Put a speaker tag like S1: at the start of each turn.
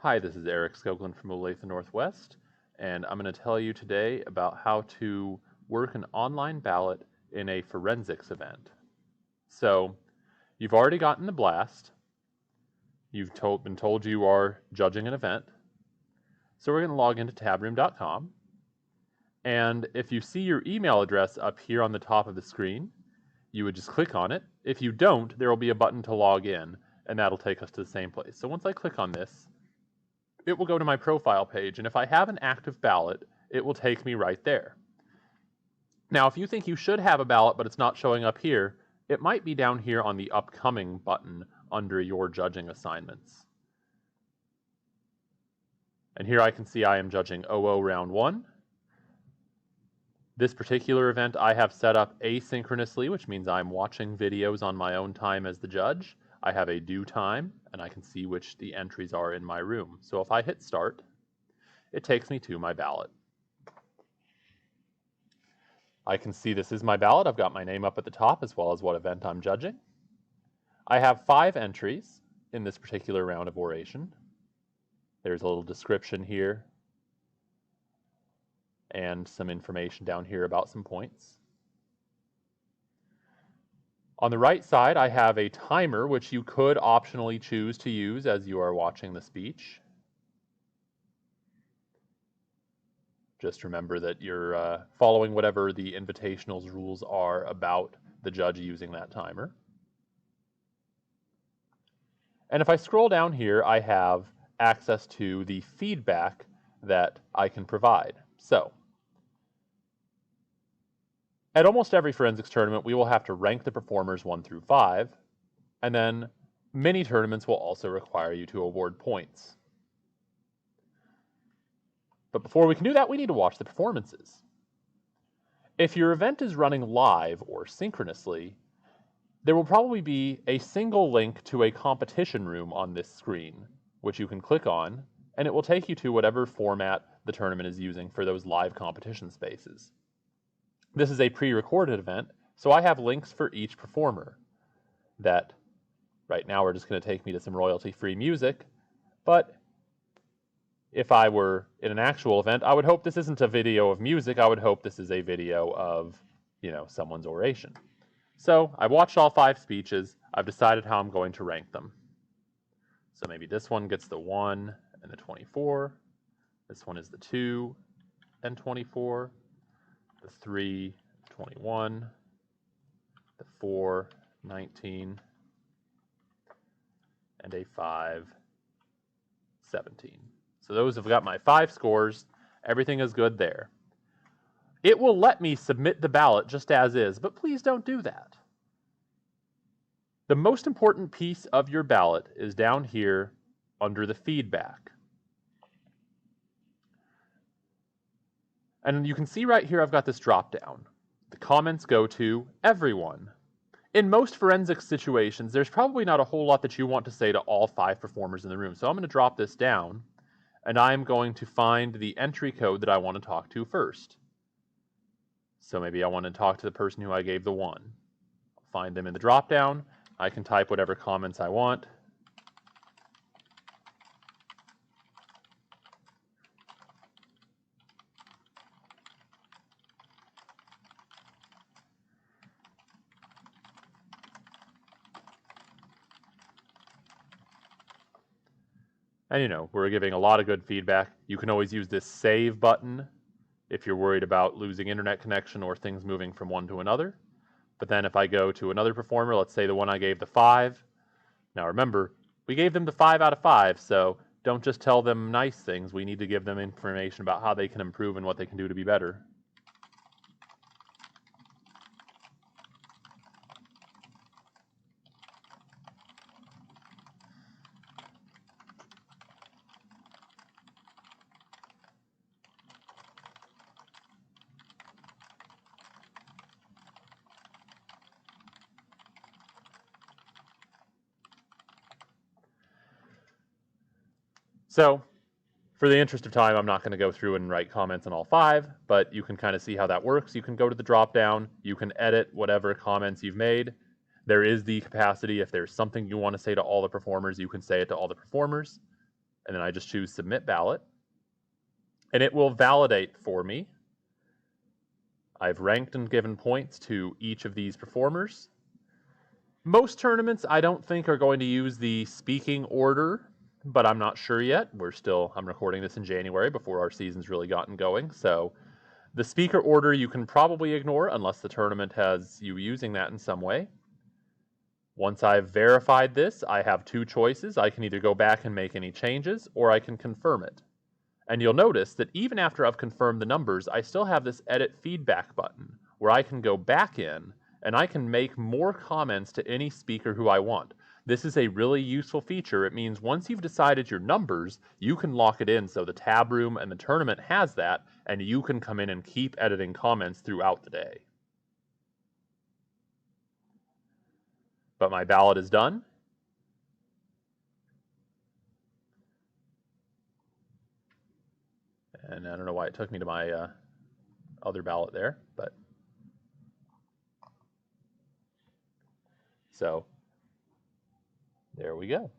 S1: Hi, this is Eric Skoglund from Olathe Northwest, and I'm going to tell you today about how to work an online ballot in a forensics event. So, you've already gotten the blast. You've been told you are judging an event. So we're going to log into tabroom.com, and if you see your email address up here on the top of the screen, you would just click on it. If you don't, there will be a button to log in, and that'll take us to the same place. So once I click on this, it will go to my profile page, and if I have an active ballot, it will take me right there. Now, if you think you should have a ballot but it's not showing up here, it might be down here on the upcoming button under your judging assignments. And here I can see I am judging OO round 1. This particular event I have set up asynchronously, which means I'm watching videos on my own time as the judge. I have a due time, and I can see which the entries are in my room. So if I hit start, it takes me to my ballot. I can see this is my ballot. I've got my name up at the top as well as what event I'm judging. I have 5 entries in this particular round of oration. There's a little description here and some information down here about some points. On the right side, I have a timer, which you could optionally choose to use as you are watching the speech. Just remember that you're following whatever the invitational's rules are about the judge using that timer. And if I scroll down here, I have access to the feedback that I can provide. So, at almost every forensics tournament, we will have to rank the performers 1 through 5, and then many tournaments will also require you to award points. But before we can do that, we need to watch the performances. If your event is running live or synchronously, there will probably be a single link to a competition room on this screen, which you can click on, and it will take you to whatever format the tournament is using for those live competition spaces. This is a pre-recorded event, so I have links for each performer that right now are just going to take me to some royalty-free music, but if I were in an actual event, I would hope this isn't a video of music. I would hope this is a video of, someone's oration. So I've watched all 5 speeches. I've decided how I'm going to rank them. So maybe this one gets the 1 and the 24. This one is the 2 and 24. The 3, 21. The 4, 19. And a 5, 17. So those have got my 5 scores. Everything is good there. It will let me submit the ballot just as is, but please don't do that. The most important piece of your ballot is down here under the feedback. And you can see right here I've got this drop down. The comments go to everyone. In most forensics situations, there's probably not a whole lot that you want to say to all 5 performers in the room. So I'm going to drop this down, and I'm going to find the entry code that I want to talk to first. So maybe I want to talk to the person who I gave the 1. I'll find them in the drop down. I can type whatever comments I want. And we're giving a lot of good feedback. You can always use this save button if you're worried about losing internet connection or things moving from one to another. But then if I go to another performer, let's say the one I gave the 5. Now remember, we gave them the 5 out of 5, so don't just tell them nice things. We need to give them information about how they can improve and what they can do to be better. So, for the interest of time, I'm not going to go through and write comments on all 5, but you can kind of see how that works. You can go to the drop down, you can edit whatever comments you've made. There is the capacity, if there's something you want to say to all the performers, you can say it to all the performers. and then I just choose Submit Ballot, and it will validate for me. I've ranked and given points to each of these performers. Most tournaments I don't think are going to use the speaking order, but I'm not sure yet. I'm recording this in January before our season's really gotten going, so the speaker order you can probably ignore unless the tournament has you using that in some way. Once I've verified this, I have two choices. I can either go back and make any changes, or I can confirm it. And you'll notice that even after I've confirmed the numbers, I still have this Edit Feedback button, where I can go back in and I can make more comments to any speaker who I want. This is a really useful feature. It means once you've decided your numbers, you can lock it in so the tab room and the tournament has that, and you can come in and keep editing comments throughout the day. But my ballot is done. And I don't know why it took me to my other ballot there, but so there we go.